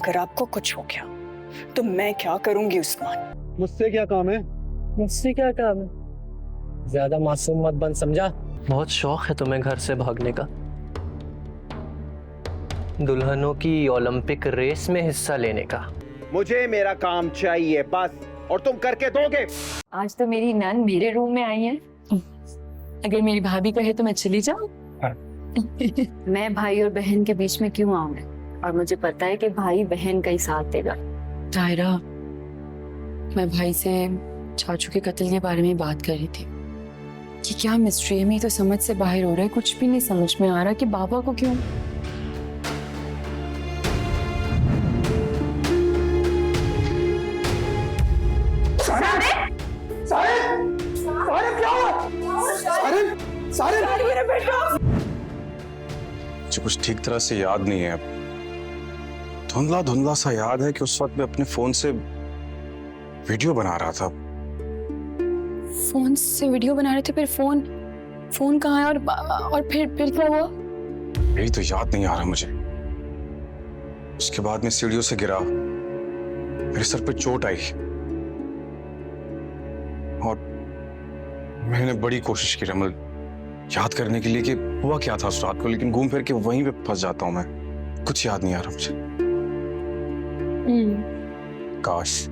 अगर आपको कुछ हो गया तो मैं क्या करूंगी उस्मान? मुझसे क्या काम है? मुझसे क्या काम है? ज्यादा मासूम मत बन, समझा? बहुत शौक है तुम्हें घर से भागने का, दुल्हनों की ओलंपिक रेस में हिस्सा लेने का। मुझे मेरा काम चाहिए बस, और तुम करके दोगे। आज तो मेरी नन मेरे रूम में आई है। अगर मेरी भाभी कहे तो मैं चली जाऊं। मैं भाई और बहन के बीच में क्यों आऊं? और मुझे पता है कि भाई बहन का ही साथ देगा। तायरा, मैं भाई से चाचू के कत्ल के बारे में बात कर रही थी कि क्या मिस्ट्री है। मैं तो समझ से बाहर हो रहा है, कुछ भी नहीं समझ में आ रहा कि बाबा को क्यों। मुझे कुछ ठीक तरह से याद नहीं है। धुंधला धुंधला सा याद है कि उस वक्त मैं अपने फोन से वीडियो बना रहा था। फोन से वीडियो बना रहे थे? फिर फोन कहाँ है? और फिर क्या हुआ? यही तो याद नहीं आ रहा मुझे। उसके बाद मैं सीढ़ियों से गिरा, मेरे सर पे चोट आई और मैंने बड़ी कोशिश की रमल याद करने के लिए कि हुआ क्या था उस रात को, लेकिन घूम फिर के वहीं पे फंस जाता हूं मैं। कुछ याद नहीं आ रहा मुझे। काश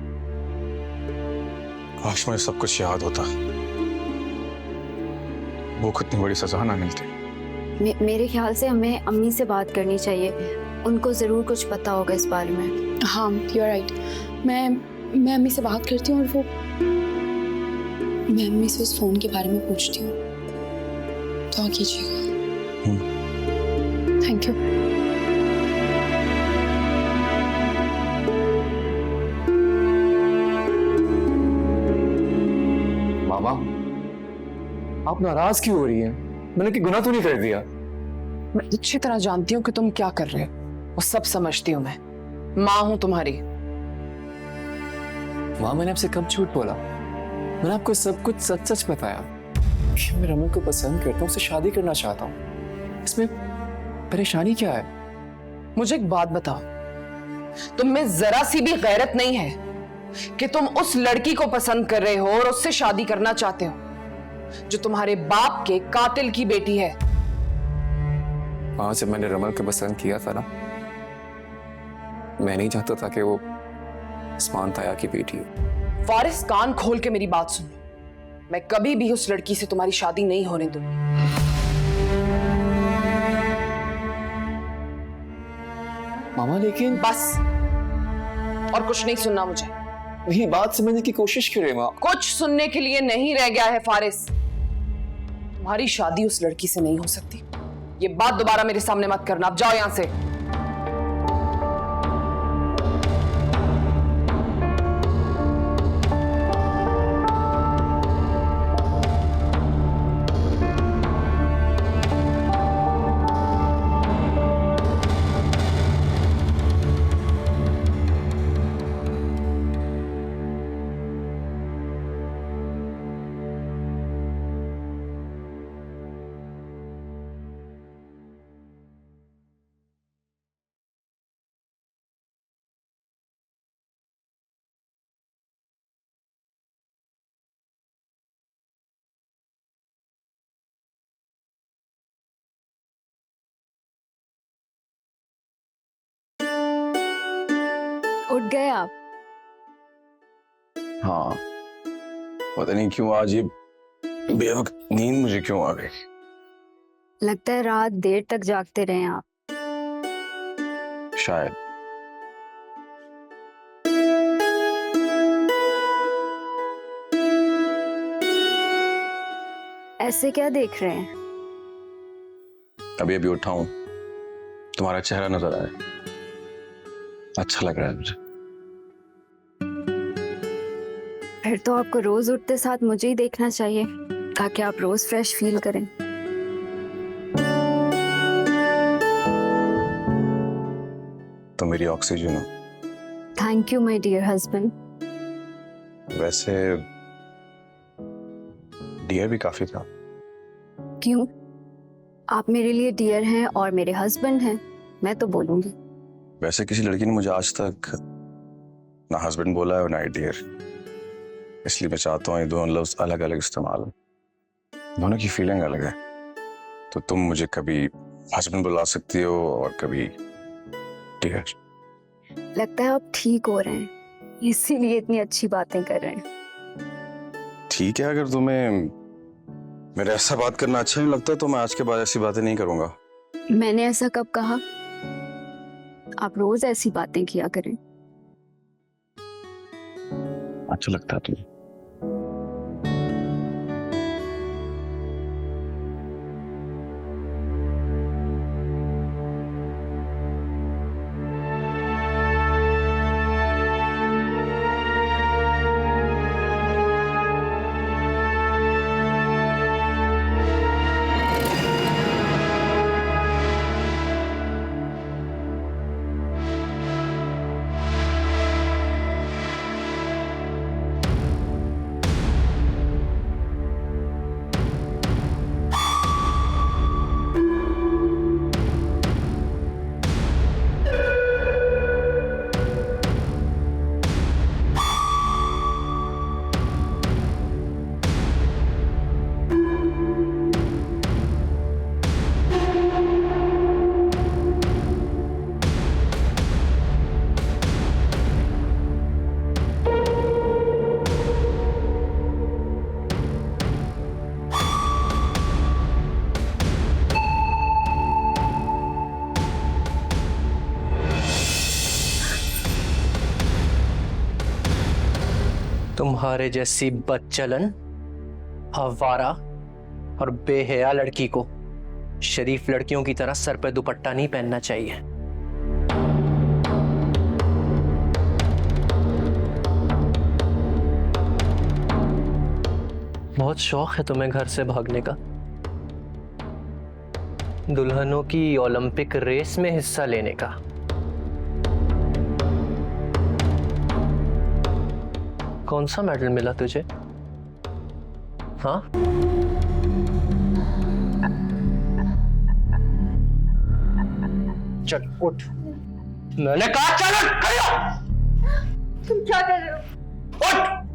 मुझे सब कुछ याद होता, वो कितनी बड़ी सजा ना मिलती। मेरे ख्याल से हमें अम्मी से बात करनी चाहिए, उनको जरूर कुछ पता होगा इस बारे में। हाँ, यू आर राइट। मैं अम्मी से बात करती हूँ और मैं अम्मी से उस फोन के बारे में पूछती हूँ। तो कीजिएगा। Thank you. मामा, आप नाराज क्यों हो रही हैं? मैंने कोई गुनाह तो नहीं कर दिया। मैं अच्छी तरह जानती हूँ कि तुम क्या कर रहे हो, वो सब समझती हूँ मैं। माँ हूं तुम्हारी। माँ, मैंने आपसे कब झूठ बोला? मैंने आपको सब कुछ सच सच बताया कि मैं रमन को पसंद करता हूँ, उससे शादी करना चाहता हूँ। इसमें परेशानी क्या है? मुझे एक बात बताओ, तुम में जरा सी भी गैरत नहीं है कि तुम उस लड़की को पसंद कर रहे हो और उससे शादी करना चाहते हो जो तुम्हारे बाप के कातिल की बेटी है? हाँ, जब मैंने रमन को पसंद किया था ना, मैं नहीं चाहता था कि वो उस्मान ताया की बेटी हो। फारिस, कान खोल के मेरी बात सुन लो। मैं कभी भी उस लड़की से तुम्हारी शादी नहीं होने दूंगी। मामा, लेकिन बस, और कुछ नहीं सुनना मुझे। मेरी बात समझने की कोशिश करें माँ। कुछ सुनने के लिए नहीं रह गया है फारिस। तुम्हारी शादी उस लड़की से नहीं हो सकती। ये बात दोबारा मेरे सामने मत करना। अब जाओ यहां से। उठ गए आप? हाँ, पता नहीं क्यों आज ये बेवक्त नींद मुझे क्यों आ गई। लगता है रात देर तक जागते रहे आप। शायद। ऐसे क्या देख रहे हैं? अभी अभी उठा हूं, तुम्हारा चेहरा नजर आया, अच्छा लग रहा है मुझे। फिर तो आपको रोज उठते साथ मुझे ही देखना चाहिए ताकि आप रोज फ्रेश फील करें। तो मेरी ऑक्सीजन हो। Thank you my dear husband. वैसे डियर भी काफी था। क्यों? आप मेरे लिए डियर हैं और मेरे हस्बैंड हैं, मैं तो बोलूंगी। वैसे किसी लड़की ने मुझे आज तक ना हस्बैंड बोला है और ना डियर, इसलिए मैं चाहता हूँ ये दोनों लफ्ज अलग अलग इस्तेमाल हो। दोनों की फीलिंग अलग है, तो तुम मुझे कभी हस्बैंड बुला सकती हो और कभी डियर। लगता है आप ठीक हो रहे हैं, इसीलिए इतनी अच्छी बातें कर रहे हैं। ठीक है, अगर तुम्हें मेरे ऐसा बात करना अच्छा नहीं लगता तो मैं आज के बाद ऐसी बातें नहीं करूंगा। मैंने ऐसा कब कहा? आप रोज ऐसी बातें किया करें। अच्छा लगता है तुम्हें? तुम्हारे जैसी बदचलन, आवारा और बेहया लड़की को शरीफ लड़कियों की तरह सर पे दुपट्टा नहीं पहनना चाहिए। बहुत शौक है तुम्हें घर से भागने का, दुल्हनों की ओलंपिक रेस में हिस्सा लेने का। कौन सा मेडल मिला तुझे? हाँ, चल उठ, मैंने कहा चल उठ, खड़ी हो। तुम क्या कर रहे हो? उठ।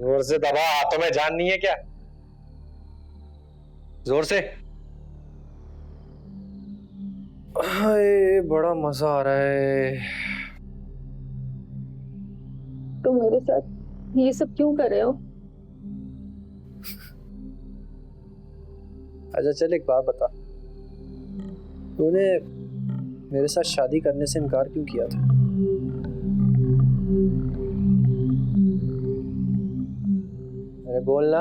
जोर से दबा, हाथों में जान नहीं है क्या? जोर से। हाय, बड़ा मजा आ रहा है। तुम मेरे साथ ये सब क्यों कर रहे हो? अच्छा चल, एक बात बता, तूने मेरे साथ शादी करने से इनकार क्यों किया था? अरे बोलना,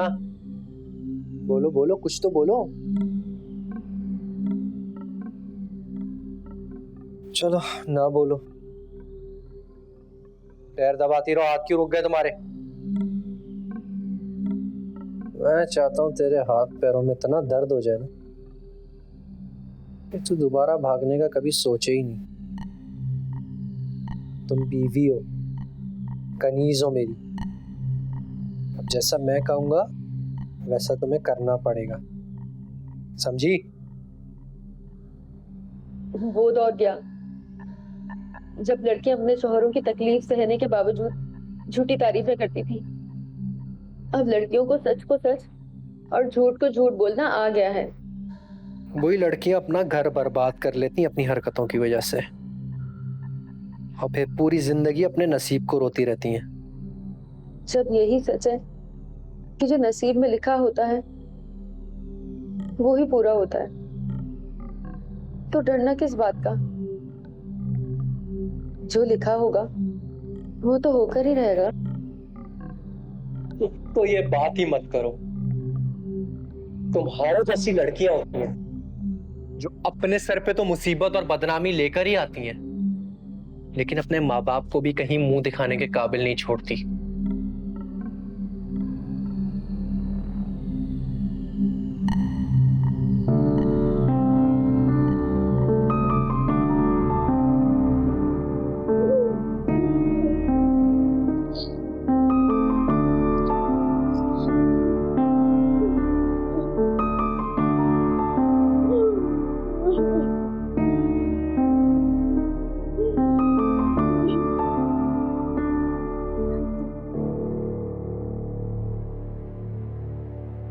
बोलो बोलो, कुछ तो बोलो। चलो ना बोलो, पैर दबाती रहो, हाथ क्यों रुक गए तुम्हारे? मैं चाहता हूं तेरे हाथ पैरों में इतना दर्द हो जाए ना कि तू दोबारा भागने का कभी सोचे ही नहीं। तुम बीवी हो, कनीज हो मेरी। अब जैसा मैं कहूंगा वैसा तुम्हें करना पड़ेगा, समझी? वो दौड़ गया जब लड़कियां अपने शौहरों की तकलीफ सहने के बावजूद झूठी तारीफें करती थी। अब लड़कियों को सच और झूठ को झूठ बोलना आ गया है। वही लड़कियां अपना घर बर्बाद कर लेती अपनी हरकतों की वजह से, और फिर पूरी जिंदगी अपने नसीब को रोती रहती हैं। जब यही सच है कि जो नसीब में लिखा होता है वो ही पूरा होता है, तो डरना किस बात का? जो लिखा होगा वो तो होकर ही रहेगा। तो ये बात ही मत करो। तुम्हारे जैसी लड़कियां होती हैं जो अपने सर पे तो मुसीबत और बदनामी लेकर ही आती हैं, लेकिन अपने माँ बाप को भी कहीं मुंह दिखाने के काबिल नहीं छोड़ती।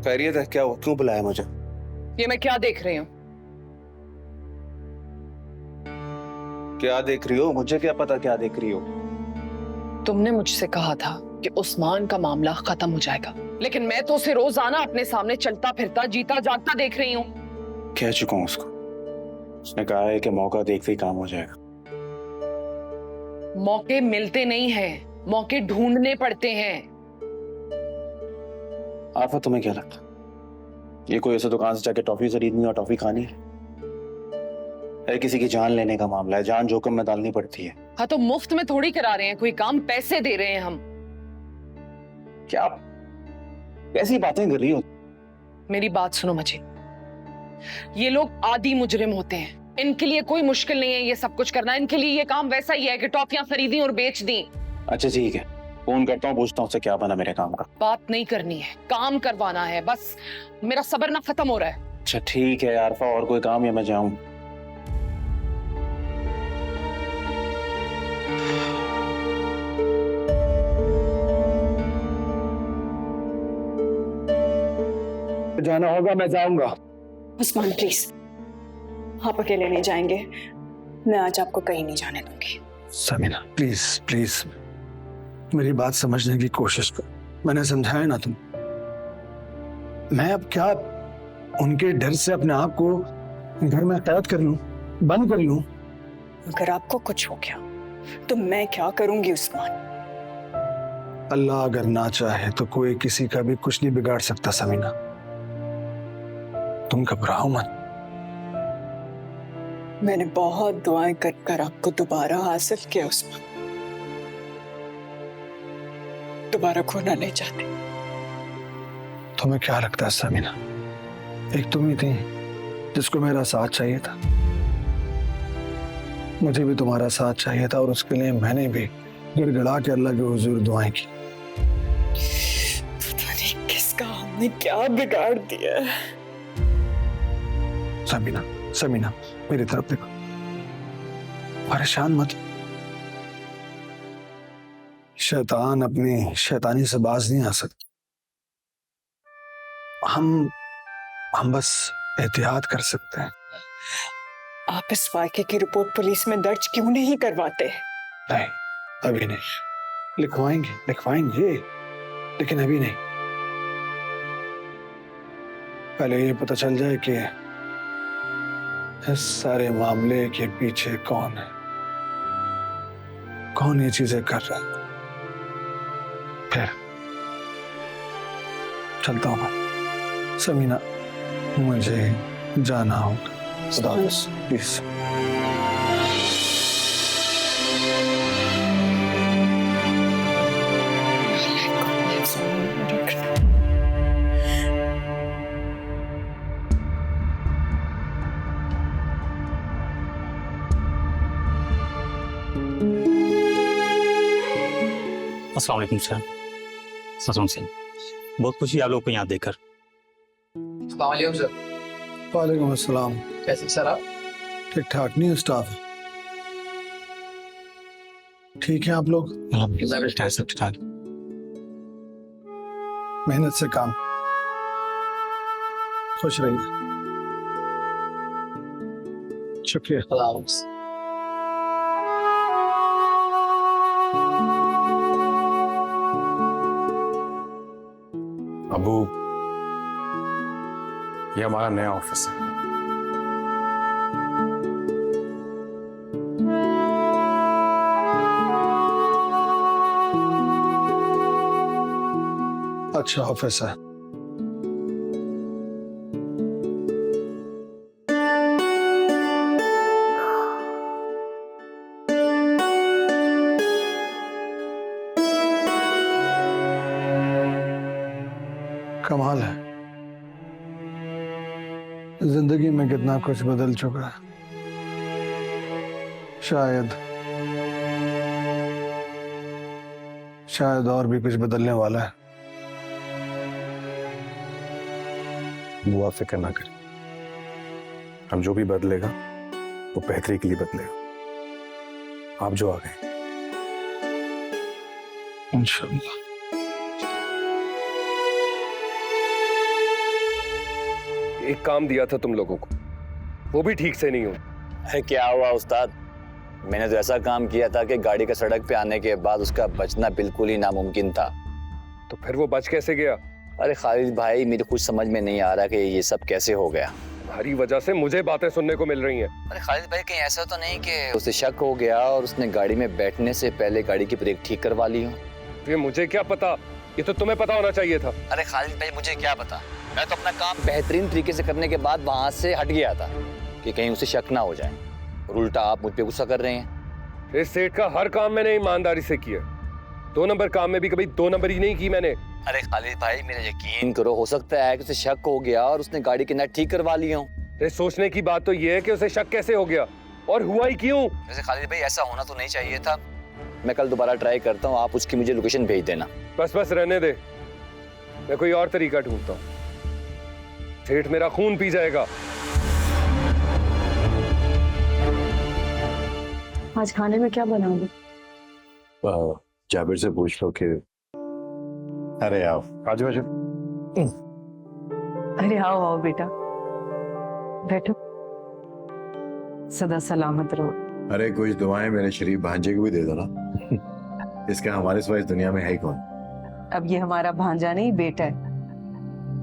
खैरियत है क्या? क्यों बुलाया मुझे? ये मैं क्या देख रही हूँ? क्या देख रही हो? मुझे क्या पता क्या देख रही हो? तुमने मुझसे कहा था कि उस्मान का मामला खत्म हो जाएगा, लेकिन मैं तो उसे रोजाना अपने सामने चलता फिरता जीता जागता देख रही हूँ। कह चुका हूं उसको। उसने कहा है कि मौका देखते ही काम हो जाएगा। मौके मिलते नहीं हैं, मौके ढूंढने पड़ते हैं। आफा, तुम्हें क्या लगता ये कोई ऐसे दुकान से जाके टॉफी खरीदनी और टॉफी खानी है? किसी की जान लेने का मामला है, जान जोखिम में डालनी पड़ती है। हाँ तो मुफ्त में थोड़ी करा रहे हैं कोई काम, पैसे दे रहे हैं हम। क्या आप कैसी बातें कर रही हो? मेरी बात सुनो मजीद, ये लोग आदी मुजरिम होते हैं, इनके लिए कोई मुश्किल नहीं है ये सब कुछ करना। इनके लिए ये काम वैसा ही है कि टॉफियां खरीदी और बेच दी। अच्छा ठीक है, फोन करता हूँ, पूछता हूँ उससे क्या बना मेरे काम का। बात नहीं करनी है, काम करवाना है बस। मेरा सब्र ना खत्म हो रहा है। अच्छा ठीक है आरफा, और कोई काम या मैं जाऊं? जाना होगा मैं जाऊंगा। उस्मान प्लीज, आप अकेले नहीं जाएंगे। मैं आज आपको कहीं नहीं जाने दूंगी। समीना प्लीज प्लीज मेरी बात समझने की कोशिश कर। मैंने समझाया ना तुम। मैं अब क्या उनके डर से अपने आप को घर में कैद कर लूं, बंद कर लूं? अगर आपको कुछ हो गया तो मैं क्या करूंगी उस्मान? अल्लाह अगर ना चाहे तो कोई किसी का भी कुछ नहीं बिगाड़ सकता समीना। तुम घबराओ मत। मैंने बहुत दुआएं कर कर आपको दोबारा हासिल किया उस्मान। दोबारा खोना नहीं चाहती। तुम्हें क्या लगता है समीना, एक तुम ही थी जिसको मेरा साथ चाहिए था। मुझे भी तुम्हारा साथ चाहिए था और उसके लिए मैंने भी गिड़गिड़ा के अल्लाह के हुजूर दुआएं की। पता नहीं किसका हमने क्या बिगाड़ दिया है। समीना समीना मेरी तरफ देखो, परेशान मत। शैतान अपनी शैतानी से बाज नहीं आ सकता। हम बस एहतियात कर सकते हैं। आप इस वाक़े की रिपोर्ट पुलिस में दर्ज क्यों नहीं करवाते? नहीं, अभी नहीं। लिखवाएंगे लेकिन अभी नहीं। पहले ये पता चल जाए कि इस सारे मामले के पीछे कौन है, कौन ये चीजें कर रहा है। फिर चलता हूं मैं। समीना मुझे जाना होगा। खुदा हाफिज़, प्लीज। अस्सलाम वालेकुम सर। ससुम सिंह, बहुत खुशी आप लोग को यहाँ देखकर। सर। वालेकुम अस्सलाम। कैसे सर आप? ठीक ठाक नहीं स्टाफ? ठीक है आप लोग? अल्हम्दुलिल्लाह सब ठीक ठाक। मेहनत से काम। खुश रहिए। शुक्रिया। खुदा हाफिज़। अबू, ये हमारा नया ऑफिस है। अच्छा ऑफिस है। जिंदगी में कितना कुछ बदल चुका है। शायद और भी कुछ बदलने वाला है। बुआ फिक्र ना कर, हम जो भी बदलेगा वो बेहतरी के लिए बदलेगा। आप जो आ गए इंशाल्लाह। एक काम दिया था तुम लोगों को, वो भी ठीक से नहीं हो। अरे क्या हुआ उस्ताद, मैंने तो ऐसा काम किया था कि गाड़ी का सड़क पे आने के बाद उसका बचना बिल्कुल ही नामुमकिन था। तो फिर वो बच कैसे गया? अरे खालिद भाई, मेरे कुछ समझ में नहीं आ रहा कि ये सब कैसे हो गया। तुम्हारी वजह से मुझे बातें सुनने को मिल रही हैं। अरे खालिद भाई, कहीं ऐसा तो नहीं कि उसे शक हो गया और उसने गाड़ी में बैठने से पहले गाड़ी की ब्रेक ठीक करवा ली हो? ये मुझे क्या पता, ये तो तुम्हें पता होना चाहिए था। अरे खालिद भाई, मुझे क्या पता, मैं तो अपना काम बेहतरीन तरीके से करने के बाद वहां से हट गया था कि कहीं उसे शक ना हो जाए, और उल्टा आप मुझ पे गुस्सा कर रहे हैं। इस सेठ का हर काम मैंने ईमानदारी से किया, 2 नंबर काम में भी कभी 2 नंबर ही नहीं की मैंने। अरे खालिद भाई, मेरा यकीन करो, हो सकता है कि उसे शक हो गया और उसने गाड़ी के नट ठीक करवा लिए हों। अरे सोचने की बात तो ये है कि उसे शक कैसे हो गया और हुआ ही क्यों। वैसे खालिद भाई, ऐसा होना तो नहीं चाहिए था। मैं कल दोबारा ट्राई करता हूँ, आप उसकी मुझे लोकेशन भेज देना। बस रहने दे, मैं कोई और तरीका ढूंढता हूँ। सेठ मेरा खून पी जाएगा। आज खाने में क्या बनाओगे? जाबिर से पूछ लो कि। अरे आओ, आजो आजो। अरे आओ आओ बेटा, बैठो, सदा सलामत रहो। अरे कुछ दुआएं मेरे शरीफ भांजे को भी दे दो ना। इसका हमारे सिवा इस दुनिया में है ही कौन। अब ये हमारा भांजा नहीं, बेटा है,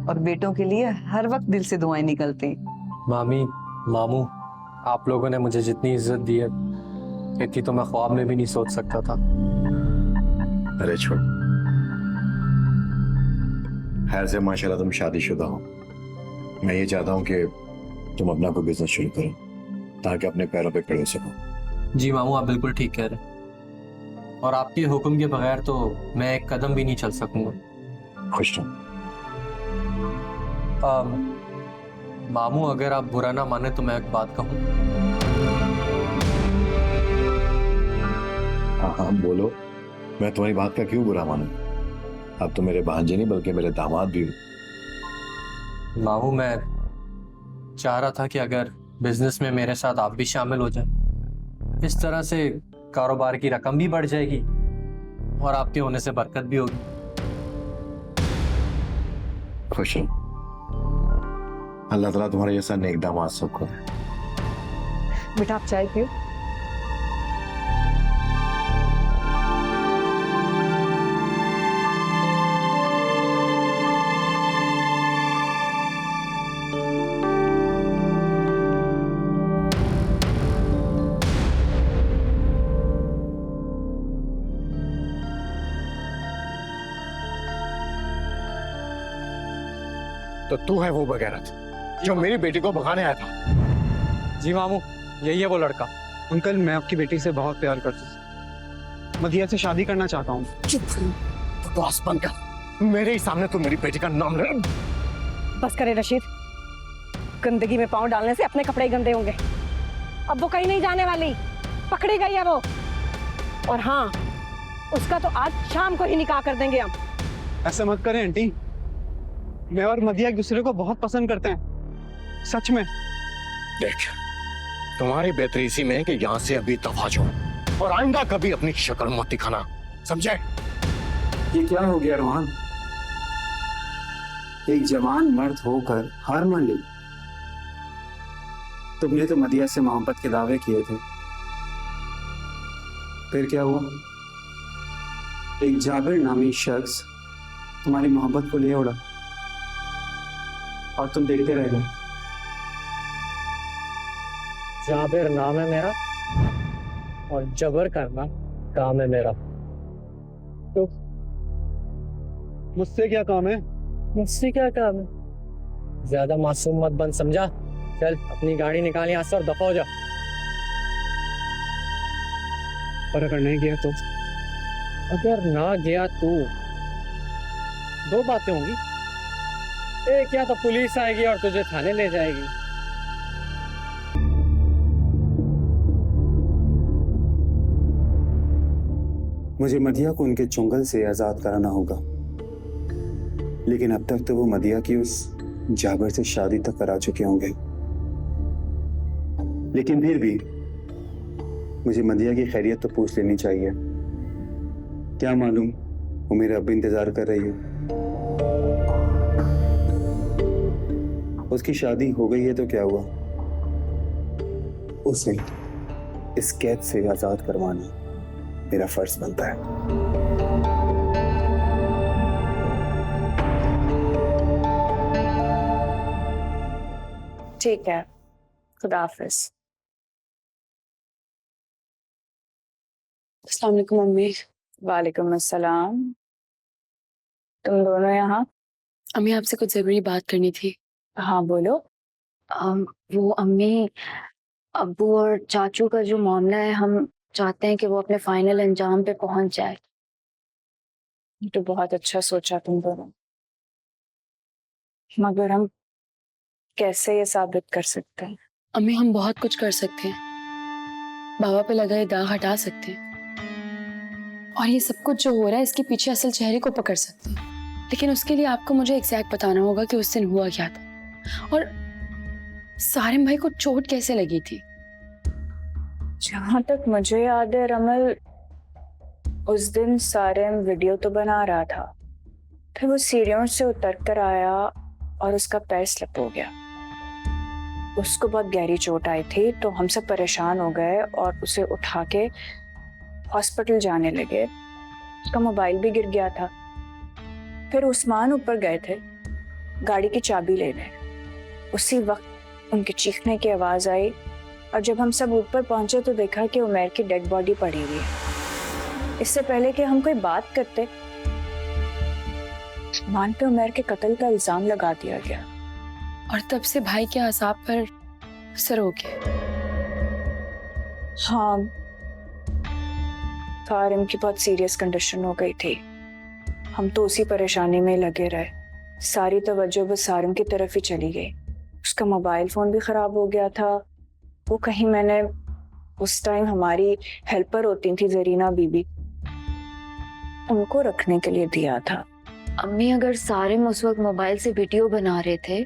और बेटों के लिए हर वक्त दिल से दुआएं निकलती हैं। मामी, मामू, आप लोगों ने मुझे जितनी इज्जत दी है इतनी तो मैं ख्वाब में भी नहीं सोच सकता था। अरे छोड़, खैर से माशाल्लाह तुम शादीशुदा हो। मैं ये चाहता हूँ कि तुम अपना कोई बिजनेस शुरू करो ताकि अपने पैरों पे खड़े हो सको। जी मामू, आप बिल्कुल ठीक कह रहे हैं, और आपके हुक्म के बगैर तो मैं एक कदम भी नहीं चल सकूंगा। खुश रहो। मामू, अगर आप बुरा ना माने तो मैं एक बात कहूँ। हाँ बोलो, मैं तुम्हारी बात का क्यों बुरा मानूं? अब तो मेरे भांजे नहीं बल्कि मेरे दामाद भी हो। मामू, मैं चाह रहा था कि अगर बिजनेस में मेरे साथ आप भी शामिल हो जाए, इस तरह से कारोबार की रकम भी बढ़ जाएगी और आपके होने से बरकत भी होगी। खुश रहो, अल्लाह ताला तुम्हारे जैसा नेक दामाद सबको दे। बेटा आप चाय पियो। तो तू है वो बगैरत जो मेरी बेटी को भगाने आया था? जी मामू, यही है वो लड़का। अंकल, मैं आपकी बेटी से बहुत प्यार करता हूँ, मदिया से शादी करना चाहता हूँ। चुप, बकवास बंद कर। मेरे ही सामने तू मेरी बेटी का नाम ले। बस करे रशीद, गंदगी में पांव डालने से अपने कपड़े गंदे होंगे। अब वो कहीं नहीं जाने वाली, पकड़ी गई है वो। और हाँ, उसका तो आज शाम को ही निकाह कर देंगे हम। ऐसा मत करें आंटी, मैं और मदिया एक दूसरे को बहुत पसंद करते हैं, सच में। देख, तुम्हारी बेहतरी इसी में है कि यहाँ से अभी दफा जाओ और आइंदा कभी अपनी शक्ल मत दिखाना, समझे? ये क्या हो गया रोहन? एक जवान मर्द होकर हार मान ली। तुमने तो मदिया से मोहब्बत के दावे किए थे, फिर क्या हुआ? एक जाबिर नामी शख्स तुम्हारी मोहब्बत को ले उड़ा और तुम देखते रह गए। जाबिर नाम है मेरा और जबर करना काम है मेरा। तो मुझसे क्या काम है? मुझसे क्या काम है? ज्यादा मासूम मत बन, समझा? चल अपनी गाड़ी निकाल यहाँ से और दफा हो जा। पर अगर नहीं गया तो? अगर ना गया तो 2 बातें होंगी। एक, या तो पुलिस आएगी और तुझे थाने ले जाएगी, मुझे मदिया को उनके चुंगल से आजाद कराना होगा, लेकिन अब तक तो वो मदिया की उस जाबर से शादी तक करा चुके होंगे। लेकिन फिर भी मुझे मदिया की खैरियत तो पूछ लेनी चाहिए। क्या मालूम वो मेरा अब इंतजार कर रही हो। उसकी शादी हो गई है तो क्या हुआ, उसे इस कैद से आजाद करवाना मेरा फर्ज बनता है। ठीक है, खुदा हाफिज। अस्सलाम वालेकुम मम्मी। वालेकुम अस्सलाम। तुम दोनों यहाँ? अम्मी आपसे कुछ जरूरी बात करनी थी। हाँ बोलो। वो अम्मी, अब्बू और चाचू का जो मामला है, हम चाहते हैं कि वो अपने फाइनल अंजाम पे पहुंच जाए। ये तो बहुत अच्छा सोचा तुम दोनों, मगर हम कैसे ये साबित कर सकते हैं? अम्मी हम बहुत कुछ कर सकते हैं, बाबा पे लगा ये दाग हटा सकते हैं, और ये सब कुछ जो हो रहा है इसके पीछे असल चेहरे को पकड़ सकते हैं। लेकिन उसके लिए आपको मुझे एग्जैक्ट बताना होगा कि उस दिन हुआ क्या था, और सारिम भाई को चोट कैसे लगी थी। जहां तक मुझे याद है रमल, उस दिन सारिम वीडियो तो बना रहा था, फिर वो सीढ़ियों से उतर कर आया और उसका पैर स्लिप हो गया। उसको बहुत गहरी चोट आई थी, तो हम सब परेशान हो गए और उसे उठा के हॉस्पिटल जाने लगे। उसका मोबाइल भी गिर गया था। फिर उस्मान ऊपर गए थे गाड़ी की चाबी लेने। उसी वक्त उनके चीखने की आवाज आई, और जब हम सब ऊपर पहुंचे तो देखा कि उमैर की डेड बॉडी पड़ी हुई है। इससे पहले कि हम कोई बात करते, उस्मान पे उमैर के कत्ल का इल्जाम लगा दिया गया, और तब से भाई के असाब पर असर हो गया। हाँ, सारिम की बहुत सीरियस कंडीशन हो गई थी। हम तो उसी परेशानी में लगे रहे। सारी तवज्जो बस सारिम की तरफ ही चली गई। उसका मोबाइल फोन भी खराब हो गया था। वो कहीं मैंने उस टाइम हमारी हेल्पर होती थी जरीना बीबी, उनको रखने के लिए दिया था। अम्मी अगर सारिम उस वक्त मोबाइल से वीडियो बना रहे थे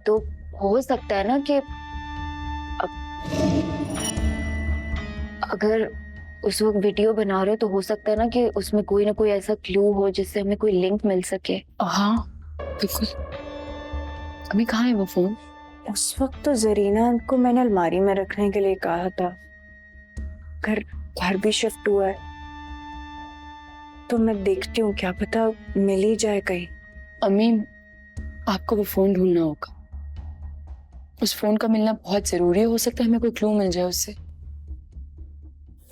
तो हो सकता है ना कि अगर उस वक्त वीडियो बना रहे हो तो हो सकता है ना कि उसमें कोई ना कोई ऐसा क्लू हो जिससे हमें कोई लिंक मिल सके। हाँ बिल्कुल। अम्मी कहाँ है वो फोन? उस वक्त तो जरीना को मैंने अलमारी में रखने के लिए कहा था। घर भी शिफ्ट हुआ है, तो मैं देखती हूँ, क्या पता मिल ही जाए कहीं। अम्मी आपको वो फोन ढूंढना होगा। उस फोन का मिलना बहुत जरूरी है। हो सकता है हमें कोई क्लू मिल जाए उससे।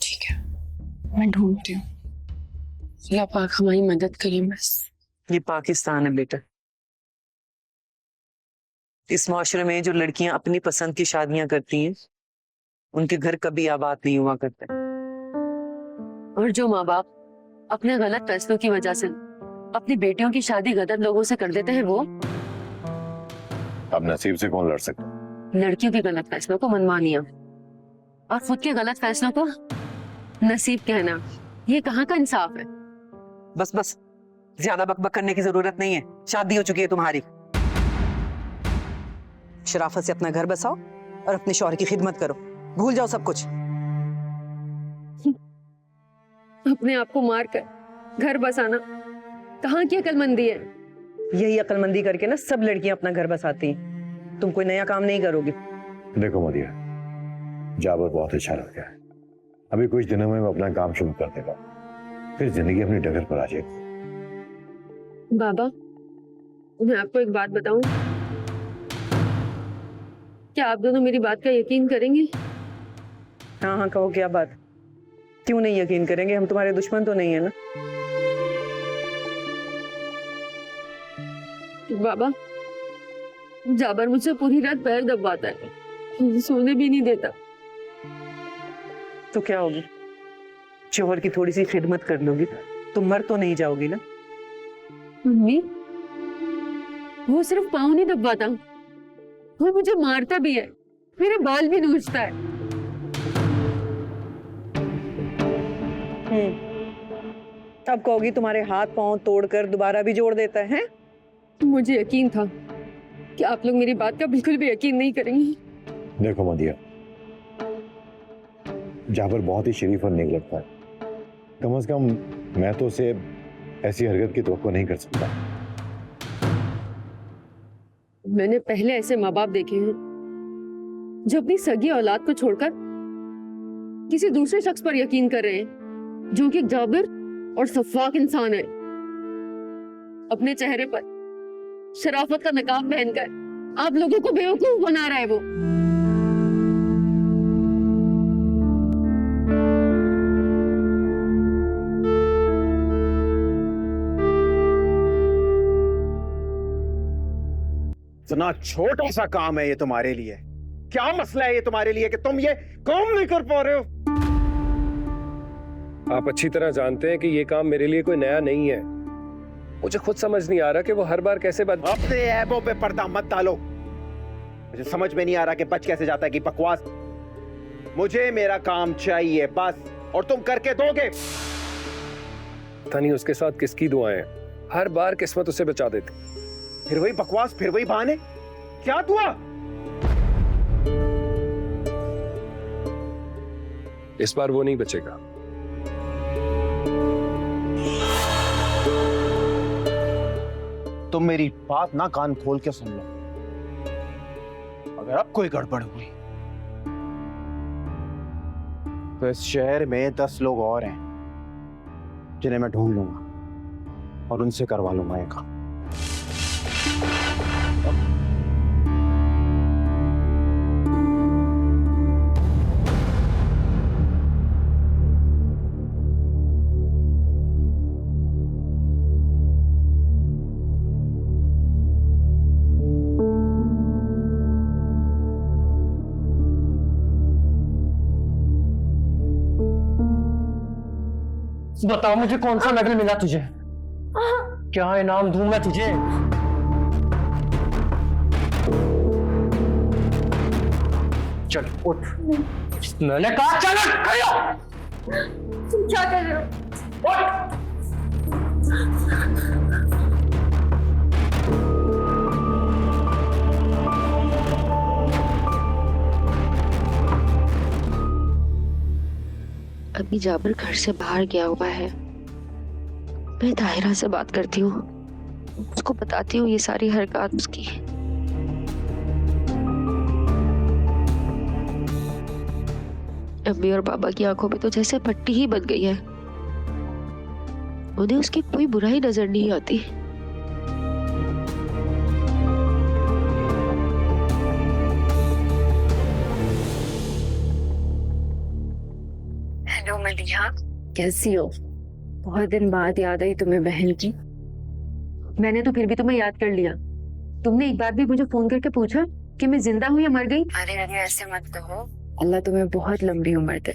ठीक है, मैं ढूंढती हूँ। अल्लाह पाक हमारी मदद करें बस। ये पाकिस्तान है बेटा। इस माशरे में जो लड़कियां अपनी पसंद की शादियां करती हैं, उनके घर कभी आबाद नहीं हुआ करते। और जो माँ बाप अपने गलत फैसलों की वजह से अपनी बेटियों की शादी गलत लोगों से कर देते हैं, वो अब नसीब से कौन लड़ सकता? लड़कियों के गलत फैसलों को मनमानिया और खुद के गलत फैसलों को नसीब कहना, ये कहाँ का इंसाफ है? बस बस, ज्यादा बकबक करने की जरूरत नहीं है। शादी हो चुकी है तुम्हारी। शराफत से अपना घर बसाओ और अपने शौहर की खिदमत करो। भूल जाओ सब कुछ। अपने आप को मार कर घर बसाना कहाँ की अक्लमंदी है? यही अक्लमंदी करके ना सब लड़कियां अपना घर बसाती हैं। तुम कोई नया काम नहीं करोगे। देखो मदिया, जाबर बहुत अच्छा लग गया है। अभी कुछ दिनों में मैं अपना काम शुरू कर देगा, फिर जिंदगी अपनी डगर पर आ जाएगी। बाबा, मैं आपको एक बात बताऊं, क्या आप दोनों मेरी बात का यकीन करेंगे? हाँ हाँ कहो, क्या बात? क्यों नहीं यकीन करेंगे? हम तुम्हारे दुश्मन तो नहीं है ना। बाबा, जाबर मुझसे पूरी रात पैर दबाता है, सोने भी नहीं देता। तो क्या होगी? शोहर की थोड़ी सी खिदमत कर लोगी तो मर तो नहीं जाओगी ना। मम्मी, वो सिर्फ पाँव नहीं दबाता, वो मुझे मारता भी है, मेरे बाल भी नोचता है। अब कहोगी तुम्हारे हाथ पांव तोड़कर दोबारा भी जोड़ देता है? मुझे यकीन था कि आप लोग मेरी बात का बिल्कुल भी यकीन नहीं करेंगे। देखो मदिया, जाबर बहुत ही शरीफ और नेक लगता है। कम से कम मैं तो उसे ऐसी हरकत की तवक्को नहीं कर सकता। मैंने पहले ऐसे माँ बाप देखे हैं जो अपनी सगी औलाद को छोड़कर किसी दूसरे शख्स पर यकीन कर रहे हैं, जो कि एक जाबिर और सफाक इंसान है। अपने चेहरे पर शराफत का नकाब पहनकर आप लोगों को बेवकूफ बना रहा है वो। इतना छोटा सा काम है ये तुम्हारे लिए, क्या मसला है ये तुम्हारे लिए कि तुम ये काम नहीं कर पा रहे हो? आप अच्छी तरह जानते हैं कि ये काम मेरे लिए कोई नया नहीं है। मुझे खुद समझ नहीं आ रहा कि वो हर बार कैसे अपने ऐबों पे पर्दा मत डालो। मुझे समझ में नहीं आ रहा कि बच कैसे जाता है कि बकवास। मुझे मेरा काम चाहिए बस, और तुम करके दोगे। पता नहीं उसके साथ किसकी दुआएं हैं, हर बार किस्मत उसे बचा देती। फिर वही बकवास, फिर वही बहाने। क्या दुआ? इस बार वो नहीं बचेगा। तुम मेरी बात ना कान खोल के सुन लो। अगर अब कोई गड़बड़ हुई तो इस शहर में 10 लोग और हैं जिन्हें मैं ढूंढ लूंगा और उनसे करवा लूंगा ये काम। बताओ मुझे कौन सा मेडल मिला तुझे? क्या इनाम दूं मैं तुझे? चल उठ, मैंने कहा चल उठ। तुम क्या कर रहे हो? उठ। अभी जाबिर घर से बाहर गया हुआ है। मैं ताहिरा से बात करती हूँ, उसको बताती हूँ ये सारी हरकत उसकी। अम्मी और बाबा की आंखों में तो जैसे पट्टी ही बन गई है। उन्हें उसकी कोई बुराई नजर नहीं आती। हेलो मलिहा, कैसी हो? बहुत दिन बाद याद आई तुम्हें बहन की। मैंने तो फिर भी तुम्हें याद कर लिया। तुमने एक बार भी मुझे फोन करके पूछा कि मैं जिंदा हूँ या मर गई? अरे अरे ऐसे मत कहो, अल्लाह तुम्हें बहुत लंबी उम्र दे।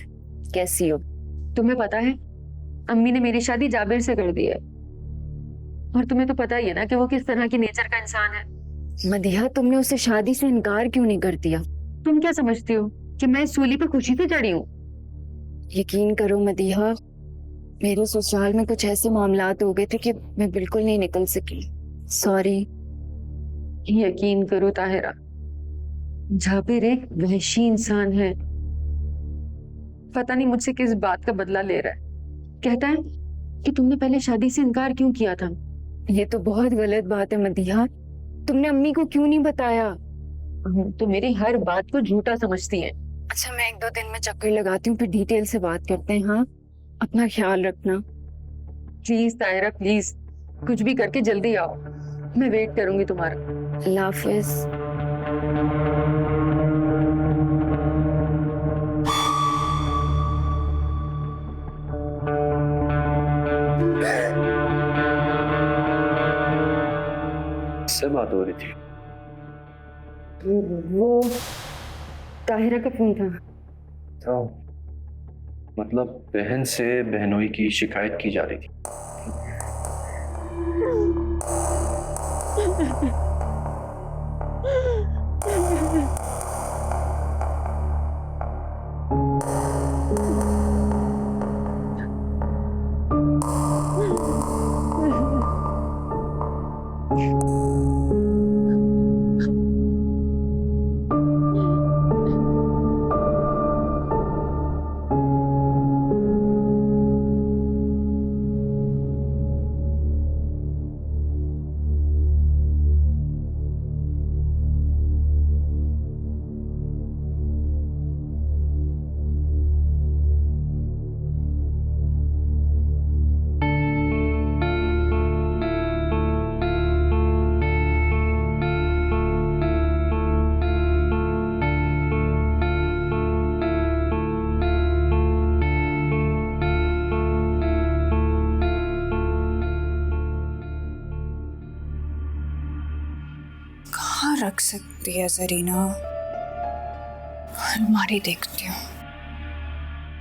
कैसी हो? तुम्हें पता है अम्मी ने मेरी शादी जाबिर से कर दी है, और तुम्हें तो पता ही है ना कि वो किस तरह की नेचर का इंसान है। मदिहा, तुमने उससे शादी से इनकार क्यों नहीं कर दिया? तुम क्या समझती हो कि मैं इस सूली पे खुशी से चढ़ी हूँ? यकीन करो मदिहा, मेरे ससुराल में कुछ ऐसे मामलात हो गए थे कि मैं बिल्कुल नहीं निकल सकी। सॉरी। यकीन करो ताहिरा, जाबिर एक वहशी इंसान है। पता नहीं मुझसे किस बात का बदला ले रहा है। कहता है कि तुमने पहले शादी से इनकार क्यों किया था। ये तो बहुत गलत बात है मदिहा, तुमने अम्मी को क्यों नहीं बताया? तो मेरी हर बात को झूठा समझती हैं। अच्छा, मैं 1-2 दिन में चक्कर लगाती हूँ, फिर डिटेल से बात करते हैं। हाँ, अपना ख्याल रखना। प्लीज ताहिरा प्लीज, कुछ भी करके जल्दी आओ, मैं वेट करूंगी तुम्हारा। अल्लाह हाफिज। से बात हो रही थी? वो ताहिरा का फोन था। तो मतलब बहन से बहनोई की शिकायत की जा रही थी। रख सकती है जरीना? अलमारी देखती हूँ,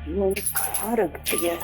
मैंने कहाँ रख दिया?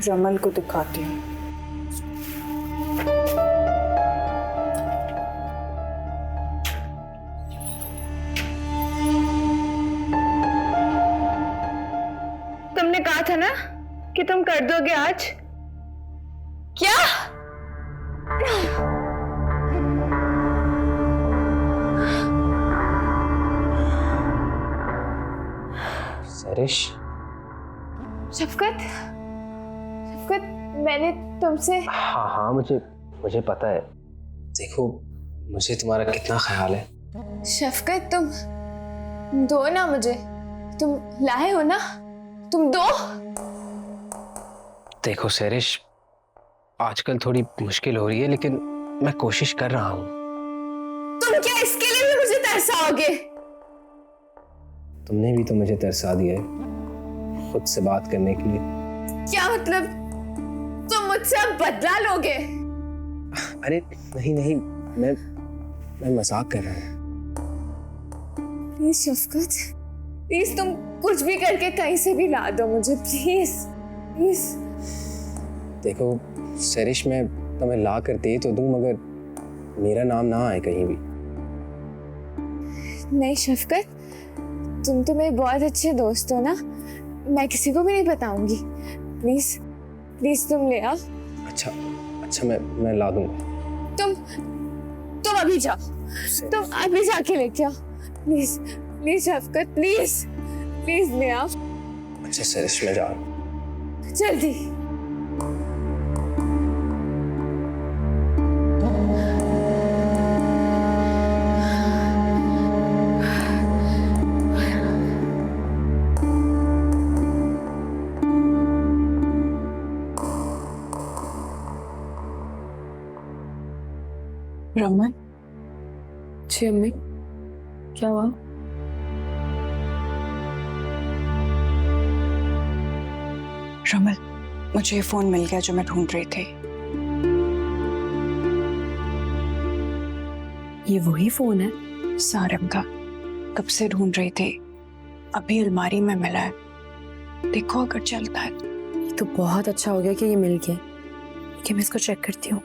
जमल को दिखाती हूँ। तुमने कहा था ना कि तुम कर दोगे आज। क्या? सरिश, शफकत, मैंने तुमसे। हाँ हाँ, मुझे पता है। देखो, मुझे तुम्हारा कितना ख्याल है। शफकत, तुम दो ना मुझे, तुम लाए हो ना, तुम दो। देखो सरिश, आजकल थोड़ी मुश्किल हो रही है, लेकिन मैं कोशिश कर रहा हूँ। तुम क्या इसके लिए भी मुझे तरसाओगे? तुमने भी तो मुझे तरसा दिया है खुद से बात करने के लिए। क्या मतलब? तुम मुझसे अब बदला लोगे? अरे नहीं, मैं मजाक कर रहा हूँ। प्लीज शफकत, प्लीज तुम कुछ भी करके कहीं से भी ला दो मुझे, प्लीज। देखो सरिश, मैं तुम्हें ला कर दे तो दूं, मगर मेरा नाम ना आए कहीं भी। नहीं शफकत, तुम तो मेरे बहुत अच्छे दोस्त हो ना, मैं किसी को भी नहीं बताऊंगी। प्लीज तुम ले आओ। अच्छा, मैं ला दूंगा। तुम अभी जाओ, तुम अभी जाके लेके आओ। प्लीज शफकत, प्लीज ले आओ। अच्छा सरिश, मैं जा रहा हूँ। जल्दी। रमन। जी अम्मी, क्या हुआ? रमन, मुझे ये फोन मिल गया जो मैं ढूंढ रही थी। ये वही फोन है? सारंग का, कब से ढूंढ रही थी, अभी अलमारी में मिला है। देखो अगर चलता है। ये तो बहुत अच्छा हो गया कि ये मिल गया, कि मैं इसको चेक करती हूँ।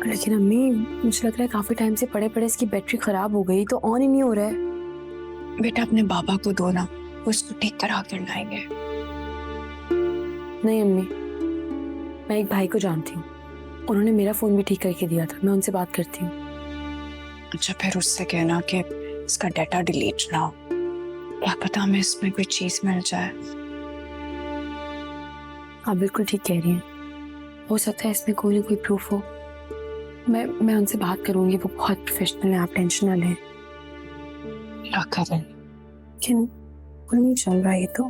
लेकिन अम्मी, मुझे लग रहा है काफी टाइम से पड़े पड़े इसकी बैटरी खराब हो गई, तो ऑन ही नहीं हो रहा है। बेटा अपने बाबा को दो ना, वो इसको ठीक करा कर लाएंगे। नहीं अम्मी, मैं एक भाई को जानती हूँ, उन्होंने मेरा फोन भी ठीक करके दिया था, मैं उनसे बात करती हूँ। अच्छा, फिर उससे कहना कि इसका डाटा डिलीट ना हो, क्या पता हमें इसमें कोई चीज मिल जाए। आप बिल्कुल ठीक कह रही हैं, हो सकता है इसमें कोई ना कोई प्रूफ हो। मैं उनसे बात करूंगी, वो बहुत प्रोफेशनल है, आप टेंशन ना लें। क्या करें? लेकिन नहीं चल रहा है तो।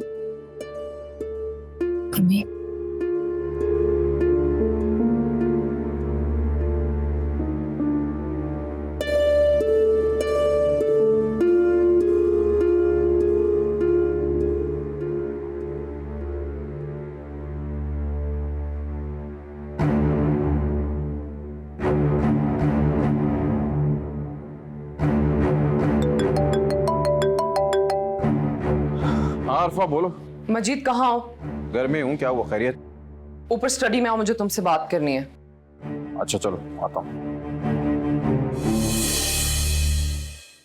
अम्मी, आरफा बोलो। मजीद कहाँ हो? घर में हूँ, क्या हुआ, खैरियत? ऊपर स्टडी में आओ, मुझे तुमसे बात करनी है। अच्छा चलो आता हूँ।